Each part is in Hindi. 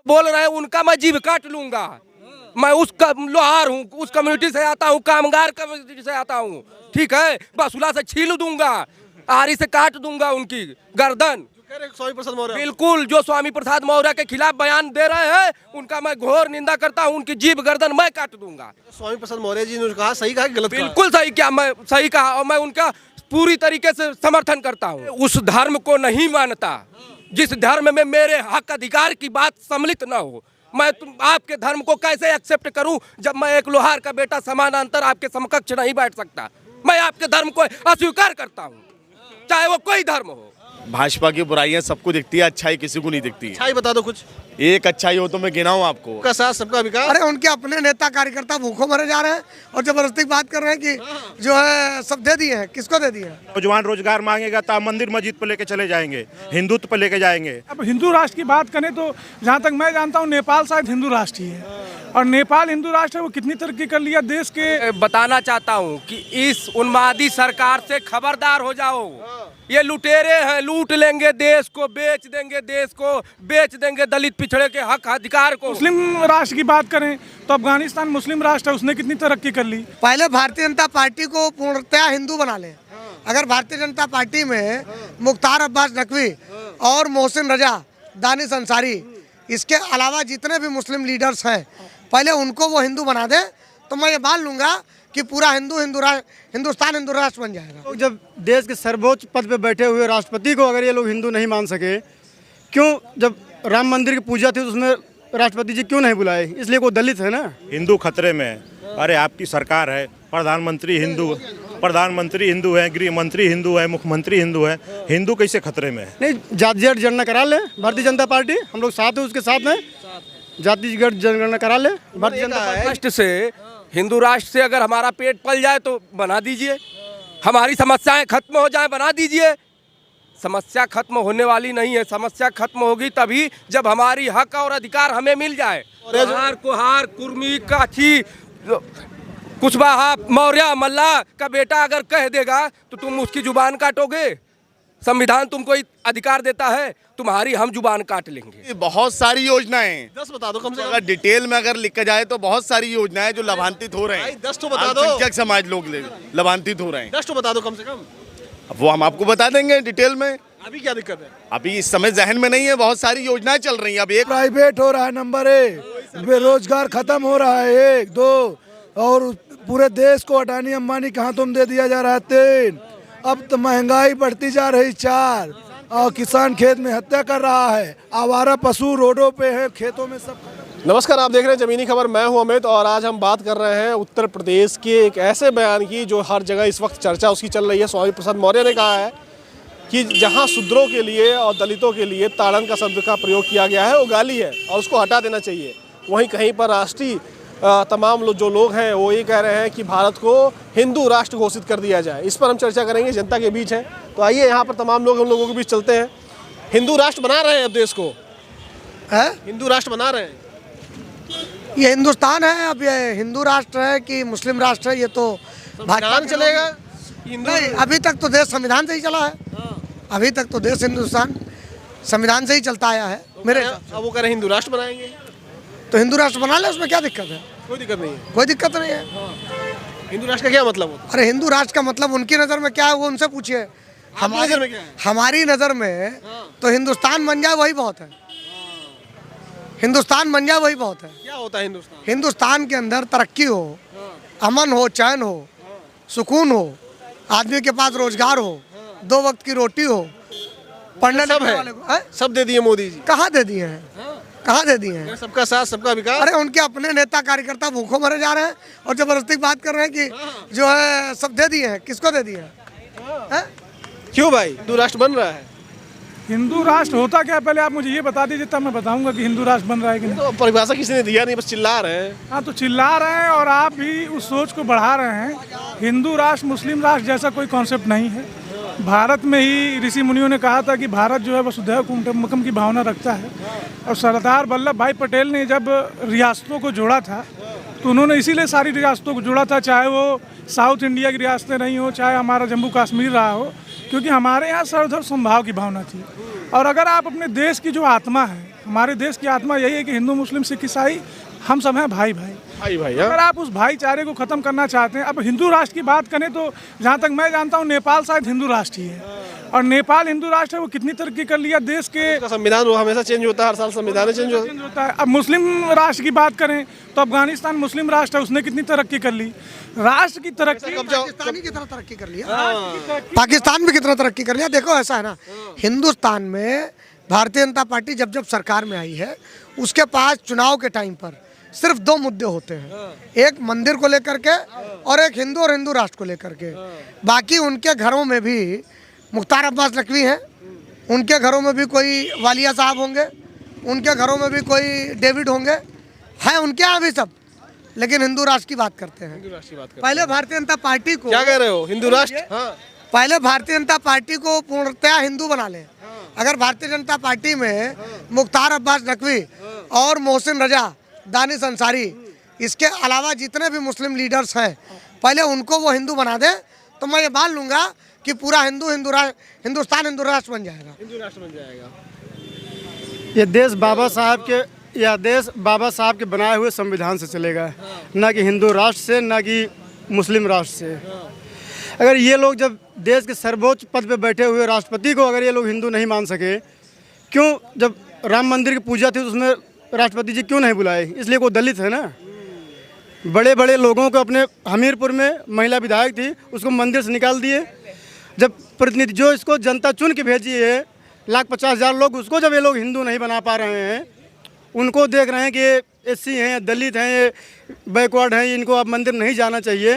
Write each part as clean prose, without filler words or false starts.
बोल रहे हैं उनका मैं जीभ काट लूंगा। मैं उसका लोहार हूँ, उस कम्युनिटी से आता हूँ, कामगार कम्युनिटी से आता हूँ, ठीक है। बसुला से छील दूंगा, आरी से काट दूंगा उनकी गर्दन। स्वामी प्रसाद मौर्य बिल्कुल, जो स्वामी प्रसाद मौर्य के खिलाफ बयान दे रहे हैं उनका मैं घोर निंदा करता हूं। उनकी जीभ गर्दन मैं काट दूंगा। स्वामी प्रसाद मौर्य जी ने कहा सही कहा कि गलत कहा? बिल्कुल सही, क्या मैं सही कहा और मैं उनका पूरी तरीके से समर्थन करता हूं। उस धर्म को नहीं मानता जिस धर्म में मेरे हक अधिकार की बात सम्मिलित न हो। मैं आपके धर्म को कैसे एक्सेप्ट करूं जब मैं एक लोहार का बेटा समानांतर आपके समकक्ष नहीं बैठ सकता। मैं आपके धर्म को अस्वीकार करता हूं, चाहे वो कोई धर्म हो। भाजपा की बुराइयां सबको दिखती है, अच्छाई किसी को नहीं दिखती। अच्छाई बता दो कुछ। एक अच्छाई हो तो मैं गिनाऊं आपको? सबका साथ सबका विकास। अरे उनके अपने नेता कार्यकर्ता भूखों मरे जा रहे हैं और जबरदस्ती बात कर रहे हैं कि जो है सब दे दिए हैं। किसको दे दिए हैं? नौजवान रोजगार मांगेगा तो मंदिर मस्जिद पर लेके चले जाएंगे, हिंदुत्व पर लेके जाएंगे। अब हिंदू राष्ट्र की बात करें तो जहाँ तक मैं जानता हूँ नेपाल शायद हिंदू राष्ट्र ही है, और नेपाल हिंदू राष्ट्र है। वो कितनी तरक्की कर लिया देश के। बताना चाहता हूं कि इस उन्मादी सरकार से खबरदार हो जाओ। ये लुटेरे हैं, लूट लेंगे देश को, बेच देंगे देश को, बेच देंगे दलित पिछड़े के हक अधिकार को। मुस्लिम राष्ट्र की बात करें तो अफगानिस्तान मुस्लिम राष्ट्र है, उसने कितनी तरक्की कर ली। पहले भारतीय जनता पार्टी को पूर्णतया हिंदू बना ले। अगर भारतीय जनता पार्टी में मुख्तार अब्बास नकवी और मोहसिन रजा, दानिश अंसारी, इसके अलावा जितने भी मुस्लिम लीडर्स हैं, पहले उनको वो हिंदू बना दे तो मैं ये मान लूंगा कि पूरा हिंदुस्तान हिंदू राष्ट्र बन जाएगा। जब देश के सर्वोच्च पद पे बैठे हुए राष्ट्रपति को अगर ये लोग हिंदू नहीं मान सके, क्यों जब राम मंदिर की पूजा थी तो उसमें राष्ट्रपति जी क्यों नहीं बुलाए? इसलिए वो दलित है ना। हिंदू खतरे में है। अरे आपकी सरकार है, प्रधानमंत्री हिंदू है, गृह मंत्री हिंदू है, मुख्यमंत्री हिंदू है, हिंदू कैसे खतरे में है? नहीं, जातिगत जनगणना करा ले भारतीय जनता पार्टी, हम लोग साथ हैं, उसके साथ हैं। जातिगत जनगणना करा ले भारतीय जनता पार्टी। राष्ट्र से, हिंदू राष्ट्र से अगर हमारा पेट पल जाए तो बना दीजिए, हमारी समस्याएं खत्म हो जाए बना दीजिए। समस्या खत्म होने वाली नहीं है। समस्या खत्म होगी तभी जब हमारी हक और अधिकार हमें मिल जाए। हार कुहार, कुर्मी, काछी, कुशवाहा, मौर्य, मल्ला का बेटा अगर कह देगा तो तुम उसकी जुबान काटोगे? संविधान तुमको अधिकार देता है, तुम्हारी हम जुबान काट लेंगे। बहुत सारी योजनाएं 10 बता दो कम से कम। अगर डिटेल में अगर लिखा जाए तो बहुत सारी योजनाएं जो लाभान्वित हो रहे हैं। 10 तो बता दो। अल्पसंख्यक समाज लोग लाभान्वित हो रहे हैं। 10 तो बता दो कम से कम। अब वो हम आपको बता देंगे डिटेल में। अभी क्या दिक्कत है? अभी इस समय जहन में नहीं है, बहुत सारी योजनाएं चल रही हैं। अब एक प्राइवेट हो रहा है, नंबर 1 बेरोजगार खत्म हो रहा है, 1 2 और पूरे देश को अडानी अंबानी के हाथों में दे दिया जा रहा है, 3 अब तो महंगाई बढ़ती जा रही, 4 और किसान खेत में हत्या कर रहा है, आवारा पशु रोडों पे है, खेतों में सब। नमस्कार, आप देख रहे हैं ज़मीनी खबर। मैं हूं अमित और आज हम बात कर रहे हैं उत्तर प्रदेश के एक ऐसे बयान की जो हर जगह इस वक्त चर्चा उसकी चल रही है। स्वामी प्रसाद मौर्य ने कहा है कि जहां शूद्रों के लिए और दलितों के लिए ताड़न का शब्द का प्रयोग किया गया है वो गाली है और उसको हटा देना चाहिए। वहीं कहीं पर राष्ट्रीय तमाम जो लोग हैं वो ये कह रहे हैं कि भारत को हिंदू राष्ट्र घोषित कर दिया जाए। इस पर हम चर्चा करेंगे, जनता के बीच है। तो आइए यहाँ पर तमाम लोग हम लोगों के बीच चलते हैं। हिंदू राष्ट्र बना रहे हैं अब देश को, है हिंदू राष्ट्र बना रहे हैं। ये हिंदुस्तान है, अब ये हिंदू राष्ट्र है कि मुस्लिम राष्ट्र है ये तो भाजपा चलेगा। नहीं, अभी तक तो देश संविधान से ही चला है। अभी तक तो देश हिंदुस्तान संविधान से ही चलता आया है मेरे। अब वो कह रहे हैं हिंदू राष्ट्र बनाएंगे, तो हिंदू राष्ट्र बना ले, उसमें क्या दिक्कत है? कोई दिक्कत नहीं है। कोई दिक्कत नहीं है। हिंदू राष्ट्र का क्या मतलब होता है? अरे हिंदू राष्ट्र का मतलब उनकी नज़र में क्या है वो उनसे पूछिए। हमारी नज़र में क्या है? हमारी नज़र में तो हिंदुस्तान बन जाए वही बहुत है। हिंदुस्तान बन जाए वही बहुत है। क्या होता है हिंदुस्तान? हिंदुस्तान के अंदर तरक्की हो, अमन हो, चैन हो, सुकून हो, आदमी के पास रोजगार हो, 2 वक्त की रोटी हो, पढ़ने सब लिखने है, वाले को। सब दे दिए मोदी जी। कहाँ दे दिए हैं? कहाँ दे दिए हैं? सबका साथ सबका विकास। अरे उनके अपने नेता कार्यकर्ता भूखों मरे जा रहे हैं और जबरदस्ती बात कर रहे हैं कि जो है सब दे दिए हैं। किसको दे दिए हैं? क्यों भाई हिंदू राष्ट्र बन रहा है? हिंदू राष्ट्र होता क्या, पहले आप मुझे ये बता दीजिए तब मैं बताऊंगा कि हिंदू राष्ट्र बन रहा है कि नहीं। तो परिभाषा किसी ने दिया नहीं, बस चिल्ला रहे हैं। हाँ, तो चिल्ला रहे हैं और आप भी उस सोच को बढ़ा रहे हैं। हिंदू राष्ट्र मुस्लिम राष्ट्र जैसा कोई कॉन्सेप्ट नहीं है। भारत में ही ऋषि मुनियों ने कहा था कि भारत जो है वसुधैव कुटुंबकम की भावना रखता है। और सरदार वल्लभ भाई पटेल ने जब रियासतों को जोड़ा था तो उन्होंने इसीलिए सारी रियासतों को जोड़ा था, चाहे वो साउथ इंडिया की रियासतें नहीं हो, चाहे हमारा जम्मू कश्मीर रहा हो, क्योंकि हमारे यहाँ सर्वधर्म समभाव की भावना थी। और अगर आप अपने देश की जो आत्मा है, हमारे देश की आत्मा यही है कि हिंदू मुस्लिम सिख ईसाई हम सब हैं भाई भाई। भाई भाई अगर आप उस भाईचारे को ख़त्म करना चाहते हैं, अब हिंदू राष्ट्र की बात करें तो जहाँ तक मैं जानता हूँ नेपाल शायद हिंदू राष्ट्र ही है, और नेपाल हिंदू राष्ट्र है, वो कितनी तरक्की कर लिया देश के। उसका संविधान वो हमेशा चेंज होता है, हर साल संविधान चेंज होता है। अब मुस्लिम राष्ट्र की बात करें तो अफगानिस्तान मुस्लिम राष्ट्र है, उसने कितनी तरक्की कर ली। राष्ट्र की तरक्की पाकिस्तान ही कितना तरक्की कर लिया, पाकिस्तान भी कितना तरक्की कर लिया। देखो ऐसा है ना, हिंदुस्तान में भारतीय जनता पार्टी जब जब सरकार में आई है, उसके पास चुनाव के टाइम पर सिर्फ दो मुद्दे होते हैं, एक मंदिर को लेकर के और एक हिंदू और हिंदू राष्ट्र को लेकर के। बाकी उनके घरों में भी मुख्तार अब्बास नकवी हैं, उनके घरों में भी कोई वालिया साहब होंगे, उनके घरों में भी कोई डेविड होंगे, हैं उनके यहाँ भी सब, लेकिन हिंदू राष्ट्र की बात करते हैं। पहले भारतीय जनता पार्टी को, क्या कह रहे हो, हिंदू राष्ट्र? हाँ। पहले भारतीय जनता पार्टी को पूर्णतया हिंदू बना लें। अगर भारतीय जनता पार्टी में मुख्तार अब्बास नकवी और मोहसिन रजा, दानिश अंसारी, इसके अलावा जितने भी मुस्लिम लीडर्स हैं, पहले उनको वो हिंदू बना दे, तो मैं ये मान लूँगा कि पूरा हिंदुस्तान हिंदू राष्ट्र बन जाएगा। हिंदू राष्ट्र बन जाएगा। ये देश बाबा साहब के बनाए हुए संविधान से चलेगा, ना कि हिंदू राष्ट्र से, ना कि मुस्लिम राष्ट्र से। अगर ये लोग जब देश के सर्वोच्च पद पे बैठे हुए राष्ट्रपति को अगर ये लोग हिंदू नहीं मान सके, क्यों जब राम मंदिर की पूजा थी तो उसमें राष्ट्रपति जी क्यों नहीं बुलाए? इसलिए वो दलित है ना। बड़े बड़े लोगों को, अपने हमीरपुर में महिला विधायक थी, उसको मंदिर से निकाल दिए। जब प्रतिनिधि जो इसको जनता चुन के भेजी है, 1,50,000 लोग, उसको जब ये लोग हिंदू नहीं बना पा रहे हैं, उनको देख रहे हैं कि SC हैं, दलित हैं, ये बैकवर्ड हैं, इनको अब मंदिर नहीं जाना चाहिए,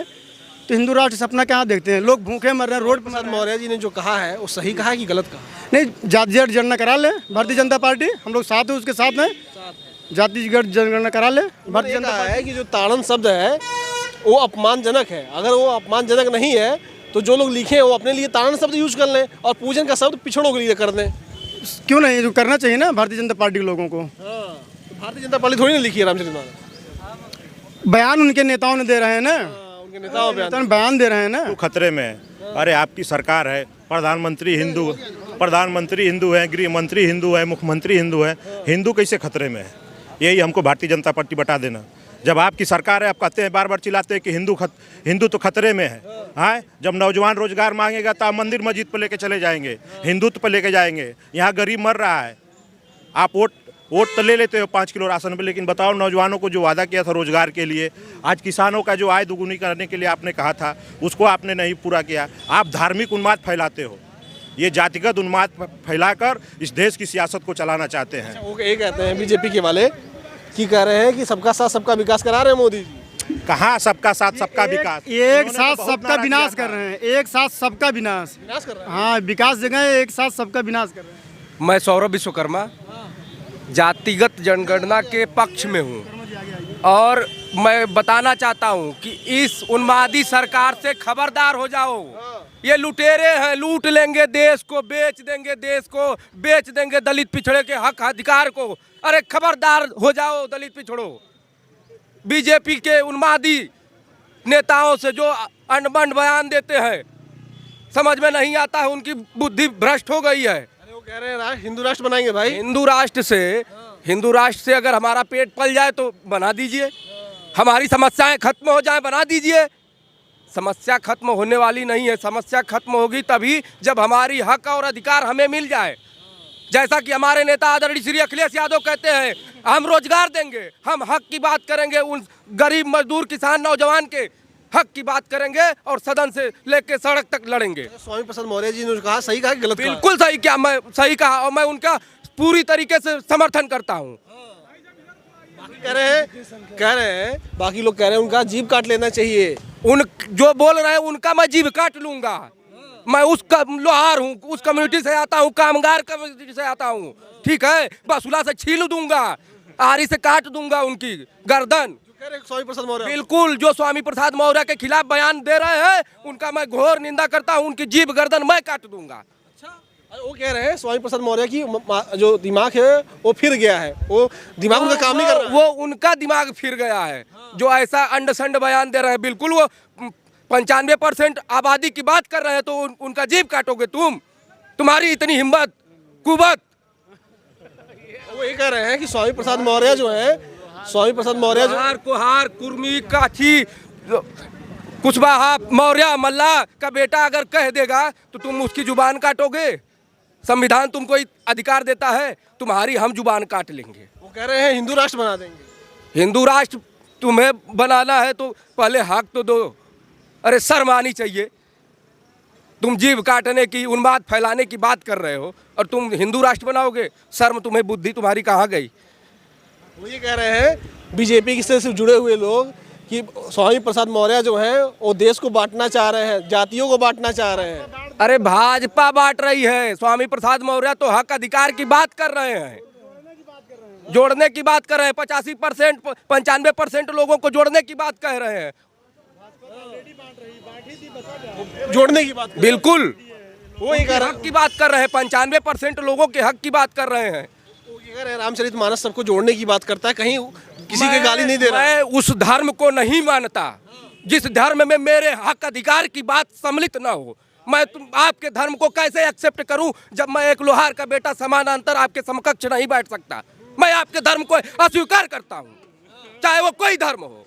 तो हिंदू राष्ट्र सपना कहाँ देखते हैं? लोग भूखे मर रहे हैं, रोड पर। मौर्य जी ने जो कहा है वो सही कहा है कि गलत कहा? नहीं, जातिगत जनगणना करा ले भारतीय जनता पार्टी, हम लोग साथ हैं, उसके साथ हैं। जातिगत जनगणना करा ले भारतीय जनता पार्टी। है कि जो ताड़न शब्द है वो अपमानजनक है। अगर वो अपमानजनक नहीं है तो जो लोग लिखे हैं वो अपने लिए ताड़न शब्द यूज कर लें और पूजन का शब्द पिछड़ों के लिए कर दें। क्यों नहीं, जो करना चाहिए ना भारतीय जनता पार्टी के लोगों को। तो भारतीय जनता पार्टी थोड़ी ना लिखी है रामचरितमानस, बयान उनके नेताओं ने दे रहे हैं ना, उनके नेताओं बयान दे रहे हैं ना। खतरे में है। अरे आपकी सरकार है, प्रधानमंत्री हिंदू है, गृह मंत्री हिंदू है, मुख्यमंत्री हिंदू है, हिंदू कैसे खतरे में है? यही हमको भारतीय जनता पार्टी बता देना। जब आपकी सरकार है, आप कहते हैं, बार बार चिल्लाते हैं कि हिंदू तो खतरे में है। हाँ, जब नौजवान रोजगार मांगेगा तो आप मंदिर मस्जिद पर लेके चले जाएंगे, हिंदुत्व पर लेके जाएंगे। यहाँ गरीब मर रहा है, आप वोट तो ले लेते हो 5 किलो राशन पे, लेकिन बताओ नौजवानों को जो वादा किया था रोजगार के लिए, आज किसानों का जो आय दोगुनी करने के लिए आपने कहा था, उसको आपने नहीं पूरा किया। आप धार्मिक उन्माद फैलाते हो, ये जातिगत उन्माद फैलाकर इस देश की सियासत को चलाना चाहते हैं। वो ये कहते हैं बीजेपी के वाले कि कह रहे हैं कि सबका साथ सबका विकास करा रहे हैं मोदी जी। कहाँ सबका साथ सबका विकास? एक साथ सबका विनाश कर रहे हैं, एक साथ सबका विनाश कर रहे हैं। हाँ, विकास जगह एक साथ सबका विनाश कर रहे हैं। मैं सौरभ विश्वकर्मा जातिगत जनगणना के पक्ष में हूँ और मैं बताना चाहता हूँ कि इस उन्मादी सरकार से खबरदार हो जाओ। ये लुटेरे हैं, लूट लेंगे देश को, बेच देंगे देश को, बेच देंगे दलित पिछड़े के हक अधिकार को। अरे खबरदार हो जाओ दलित पिछड़ो। बीजेपी के उन्मादी नेताओं से जो अनबन बयान देते हैं, समझ में नहीं आता है, उनकी बुद्धि भ्रष्ट हो गई है। अरे वो कह रहे हैं हिंदू राष्ट्र बनाएंगे भाई। हिंदू राष्ट्र से अगर हमारा पेट पल जाए तो बना दीजिए, हमारी समस्याएं खत्म हो जाए बना दीजिए। समस्या खत्म होने वाली नहीं है, समस्या खत्म होगी तभी जब हमारी हक और अधिकार हमें मिल जाए। जैसा कि हमारे नेता आदरणीय श्री अखिलेश यादव कहते हैं, हम रोजगार देंगे, हम हक की बात करेंगे, उन गरीब मजदूर किसान नौजवान के हक की बात करेंगे और सदन से लेके सड़क तक लड़ेंगे। स्वामी प्रसाद मौर्य जी ने कहा सही कहा कि गलत कहा? बिल्कुल सही किया, मैं सही कहा और मैं उनका पूरी तरीके से समर्थन करता हूँ। कह रहे हैं बाकी लोग कह रहे हैं उनका जीभ काट लेना चाहिए। उन जो बोल रहे हैं उनका मैं जीभ काट लूंगा। मैं उसका लोहार हूँ, उस कम्युनिटी से आता हूँ, कामगार कम्युनिटी से आता हूँ, ठीक है। बसुला से छील दूंगा, आरी से काट दूंगा उनकी गर्दन। स्वामी प्रसाद मौर्य बिल्कुल, जो स्वामी प्रसाद मौर्य के खिलाफ बयान दे रहे हैं उनका मैं घोर निंदा करता हूँ, उनकी जीभ गर्दन मैं काट दूंगा। वो कह रहे हैं स्वामी प्रसाद मौर्य की जो दिमाग है वो फिर गया है, वो दिमाग उनका काम नहीं कर रहा है। वो उनका दिमाग फिर गया है जो ऐसा अंड संड बयान दे रहे हैं। बिल्कुल, वो 95% आबादी की बात कर रहे हैं तो उनका जीभ काटोगे तुम्हारी इतनी हिम्मत कुवत। वो ये कह रहे हैं कि स्वामी प्रसाद मौर्य जो है, स्वामी प्रसाद मौर्य जो कुहार कुहार कुर्मी काछी कुशवाहा मौर्य मल्ला का बेटा अगर कह देगा तो तुम उसकी जुबान काटोगे? संविधान तुमको अधिकार देता है, तुम्हारी हम जुबान काट लेंगे। वो कह रहे हैं हिंदू राष्ट्र बना देंगे। हिंदू राष्ट्र तुम्हें बनाना है तो पहले हक तो दो। अरे शर्म आनी चाहिए। तुम जीव काटने की, उन्माद फैलाने की बात कर रहे हो और तुम हिंदू राष्ट्र बनाओगे? शर्म तुम्हें, बुद्धि तुम्हारी कहाँ गई? वो ये कह रहे हैं बीजेपी से जुड़े हुए लोग कि स्वामी प्रसाद मौर्य जो हैं वो देश को बांटना चाह रहे हैं, जातियों को बांटना चाह रहे हैं। अरे भाजपा बांट रही है, स्वामी प्रसाद मौर्य तो हक अधिकार की बात कर रहे हैं, जोड़ने की बात कर रहे हैं। 85% 95% लोगों को जोड़ने की बात कह रहे हैं। जोड़ने की बात बिल्कुल वो ये कह रहे हक की बात कर रहे हैं। 95% लोगों के हक की बात कर रहे हैं। वो ये कह रहे हैं रामचरितमानस सबको जोड़ने की बात करता है, कहीं किसी के गाली नहीं दे रहा। मैं उस धर्म को नहीं मानता जिस धर्म में मेरे हक अधिकार की बात सम्मिलित ना हो। मैं आपके धर्म को कैसे एक्सेप्ट करूं जब मैं एक लोहार का बेटा समानांतर आपके समकक्ष नहीं बैठ सकता? मैं आपके धर्म को अस्वीकार करता हूं, चाहे वो कोई धर्म हो।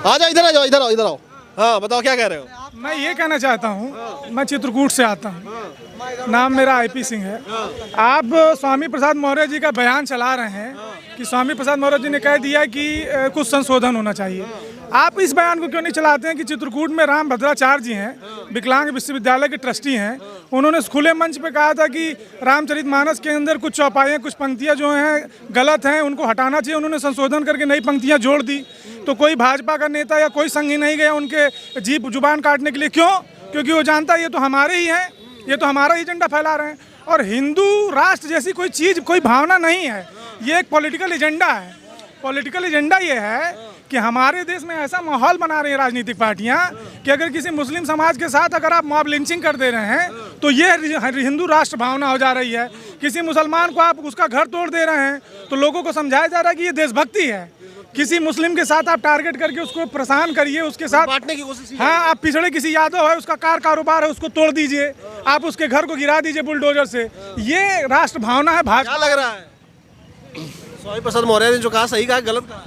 आ जाओ, इधर आ जाओ, इधर आओ, इधर आओ। हाँ बताओ क्या कह रहे हो? मैं ये कहना चाहता हूँ, मैं चित्रकूट से आता हूँ, नाम मेरा IP सिंह है। आप स्वामी प्रसाद मौर्य जी का बयान चला रहे हैं कि स्वामी प्रसाद मौर्य जी ने कह दिया कि कुछ संशोधन होना चाहिए। आप इस बयान को क्यों नहीं चलाते हैं कि चित्रकूट में राम भद्राचार्य जी हैं, विकलांग विश्वविद्यालय के ट्रस्टी हैं, उन्होंने खुले मंच पे कहा था कि रामचरितमानस के अंदर कुछ चौपाइयाँ, कुछ पंक्तियाँ जो हैं गलत हैं, उनको हटाना चाहिए। उन्होंने संशोधन करके नई पंक्तियाँ जोड़ दी। तो कोई भाजपा का नेता या कोई संघी नहीं गया उनके जीभ जुबान काटने के लिए। क्यों? क्योंकि वो जानता है ये तो हमारे ही हैं, ये तो हमारा ही एजेंडा फैला रहे हैं। और हिंदू राष्ट्र जैसी कोई चीज़, कोई भावना नहीं है, ये एक पॉलिटिकल एजेंडा है। पॉलिटिकल एजेंडा ये है कि हमारे देश में ऐसा माहौल बना रही है राजनीतिक पार्टियां कि अगर किसी मुस्लिम समाज के साथ अगर आप मॉब लिंचिंग कर दे रहे हैं तो ये हिंदू राष्ट्र भावना हो जा रही है। किसी मुसलमान को आप उसका घर तोड़ दे रहे हैं तो लोगों को समझाया जा रहा है कि ये देशभक्ति है। किसी मुस्लिम के साथ आप टारगेट करके उसको परेशान करिए, उसके साथ बांटने की कोशिश। हाँ, आप पिछड़े किसी यादव है, उसका कारोबार है, उसको तोड़ दीजिए, आप उसके घर को गिरा दीजिए बुलडोजर से। ये राष्ट्र भावना है। क्या लग रहा है स्वामी प्रसाद मौर्य ने जो कहा सही कहा, गलत कहा?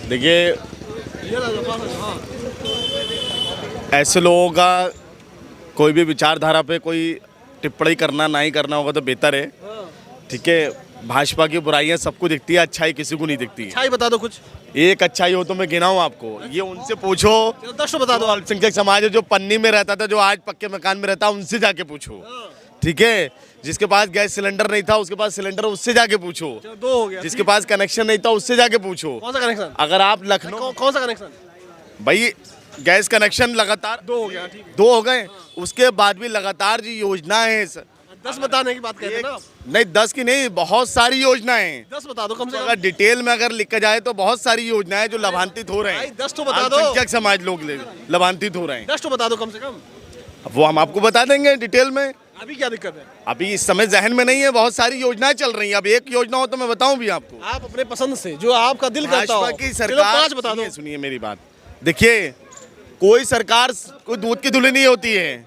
देखिए, ऐसे लोगों का कोई भी विचारधारा पे कोई टिप्पणी करना ना ही करना होगा तो बेहतर है। ठीक है, भाजपा की बुराइयां सबको दिखती है, अच्छाई किसी को नहीं दिखती है। अच्छाई बता दो कुछ। एक अच्छाई हो तो मैं गिनाऊं आपको? ये उनसे पूछो, 10 बता दो। अल्पसंख्यक समाज है जो पन्नी में रहता था, जो आज पक्के मकान में रहता है, उनसे जाके पूछो। ठीक है, जिसके पास गैस सिलेंडर नहीं था उसके पास सिलेंडर, उससे जाके पूछो। 2 हो गया। जिसके पास कनेक्शन नहीं था उससे जाके पूछो। कौन सा कनेक्शन? अगर आप लखनऊ, कौन सा कनेक्शन? भाई गैस कनेक्शन लगातार 2 हो गया। ठीक है, 2 हो गए। उसके बाद भी लगातार जो योजनाएं हैं, 10 बताने की बात कहते हैं ना। नहीं 10 की नहीं, बहुत सारी योजनाएं। 10 बता दो कम से अगर कम। डिटेल में अगर लिखा जाए तो बहुत सारी योजनाएं जो लाभान्वित हो रहे हैं। 10 तो बता दो। अल्पसंख्यक समाज लोग लाभान्वित हो रहे हैं। 10 तो बता दो कम से कम। अब वो हम आपको बता देंगे डिटेल में। अभी क्या दिक्कत है? अभी इस समय जहन में नहीं है, बहुत सारी योजनाएं चल रही हैं। अब एक योजना हो तो मैं बताऊं भी आपको। आप अपने पसंद से जो आपका दिल करता हो। भाजपा की चलो सरकार, 5 बता दो। सुनिए मेरी बात। देखिए, कोई सरकार कोई दूध की धुली नहीं होती है।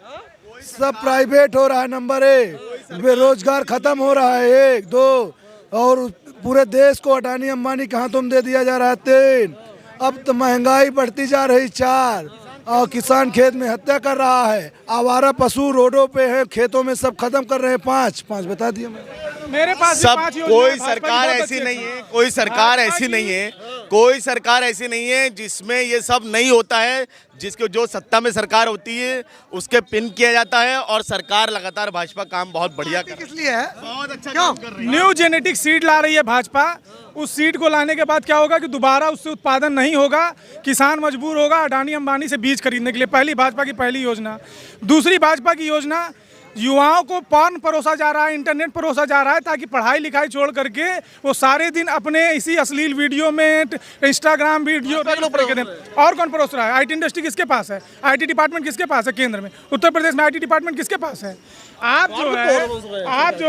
सब प्राइवेट हो रहा है। नंबर 1 बेरोजगार खत्म हो रहा है। 1 2 और पूरे देश को अडानी अंबानी के हाथों में दे दिया जा रहा है। 3 अब तो महंगाई बढ़ती जा रही। 4 और किसान खेत में हत्या कर रहा है। आवारा पशु रोडों पे है, खेतों में सब खत्म कर रहे हैं। 5 बता दिया मैंने। मेरे पास सब 5 कोई सरकार ऐसी नहीं है, कोई सरकार ऐसी नहीं है, कोई सरकार ऐसी नहीं है जिसमें ये सब नहीं होता है। जिसके जो सत्ता में सरकार होती है उसके पिन किया जाता है और सरकार लगातार भाजपा काम बहुत बढ़िया कर किस लिए है? बहुत अच्छा काम कर रही है। न्यू जेनेटिक सीड ला रही है भाजपा। उस सीड को लाने के बाद क्या होगा कि दोबारा उससे उत्पादन नहीं होगा, किसान मजबूर होगा अडानी अंबानी से बीज खरीदने के लिए। पहली भाजपा की पहली योजना। दूसरी भाजपा की योजना, युवाओं को पॉर्न परोसा जा रहा है, इंटरनेट परोसा जा रहा है ताकि पढ़ाई लिखाई छोड़ करके वो सारे दिन अपने इसी अश्लील वीडियो में, इंस्टाग्राम वीडियो। और कौन परोस रहा है? IT इंडस्ट्री किसके पास है? IT डिपार्टमेंट किसके पास है? केंद्र में, उत्तर प्रदेश में IT डिपार्टमेंट किसके पास है? आप जो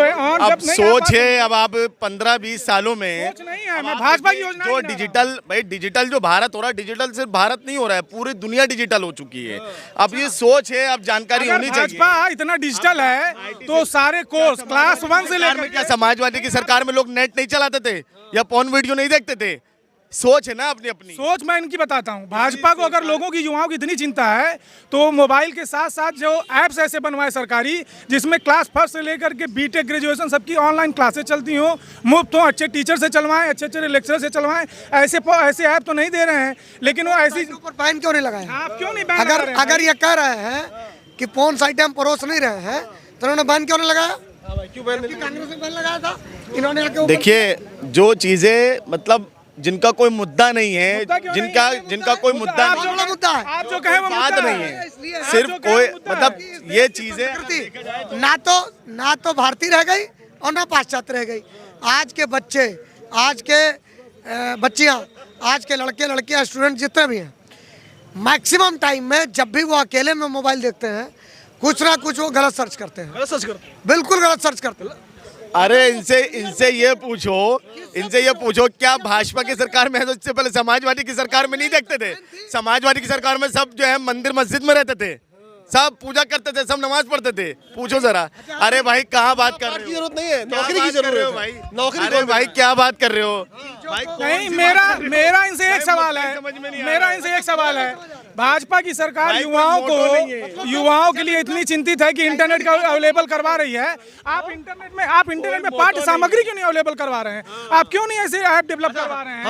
है और अब सोच है, अब आप 15-20 सालों में सोच नहीं है, मैं भाजपा की योजना जो डिजिटल, भाई डिजिटल जो भारत हो रहा है, डिजिटल सिर्फ भारत नहीं हो रहा है, पूरी दुनिया डिजिटल हो चुकी है। अब ये सोच है, अब जानकारी होनी चाहिए। भाजपा इतना डिजिटल डिजिटल है तो सारे कोर्स क्लास 1 से सरकार में लेकर क्या समाजवादी की सरकार में लोग नेट नहीं चलाते थे या पॉर्न वीडियो नहीं देखते थे? सोच है ना अपनी अपनी। सोच मैं इनकी बताता हूँ। भाजपा को अगर लोगों की युवाओं की इतनी चिंता है तो मोबाइल के साथ साथ जो ऐप्स ऐसे बनवाए सरकारी जिसमें क्लास फर्स्ट से लेकर के बीटेक ग्रेजुएशन सबकी ऑनलाइन क्लासेस चलती हो, मुफ्त हो, अच्छे टीचर से चलवाएं, अच्छे लेक्चर से चलवाएं। ऐसे ऐप तो नहीं दे रहे हैं, लेकिन वो ऐसी ऊपर बैन क्यों नहीं लगाया? आप क्यों नहीं बैन लगा रहे हैं? अगर ये कह रहे हैं कि पोर्न साइट हम परोस नहीं रहे हैं तो उन्होंने बैन क्यों नहीं लगाया? क्यों बैन नहीं? कांग्रेस ने बैन लगाया था, इन्होंने आके ऊपर- देखिए, जो चीजें मतलब जिनका कोई मुद्दा नहीं है, मुद्दा क्यों नहीं जिनका है? जिनका कोई मुद्दा आप नहीं जो मुद्दा है। आप जो कहे वो बात मुद्दा नहीं है। है, आप सिर्फ जो कहे कोई वो मुद्दा मतलब है। ये चीजें संस्कृति ना तो भारतीय रह गई और ना पाश्चात्य रह गई। आज के बच्चे, आज के बच्चियां, आज के लड़के लड़कियां, स्टूडेंट जितने भी हैं, मैक्सिमम टाइम में जब भी वो अकेले में मोबाइल देखते हैं कुछ ना कुछ वो गलत सर्च करते हैं। गलत सच करते बिल्कुल गलत सर्च करते हैं। अरे इनसे ये पूछो क्या भाजपा की सरकार में है तो इससे पहले समाजवादी की सरकार में नहीं देखते थे? समाजवादी की सरकार में सब जो है मंदिर मस्जिद में रहते थे, सब पूजा करते थे, सब नमाज पढ़ते थे। पूछो जरा। अरे भाई कहाँ बात कर रहे की हो? जरूरत नहीं है, क्या नौकरी की बात कर रहे जरूरत हो है भाई? नौकरी अरे कौन भाई देगा? क्या बात कर रहे हो भाई? नहीं, मेरा इनसे एक सवाल है, मेरा इनसे एक सवाल है। भाजपा की सरकार भाई, युवाओं कोई मोटो नहीं है। को युवाओं के लिए इतनी चिंतित है कि इंटरनेट का अवेलेबल करवा रही है। आप इंटरनेट में पाठ्य सामग्री क्यों नहीं अवेलेबल करवा रहे हैं? आप क्यों नहीं ऐसे ऐप डेवलप करवा रहे हैं?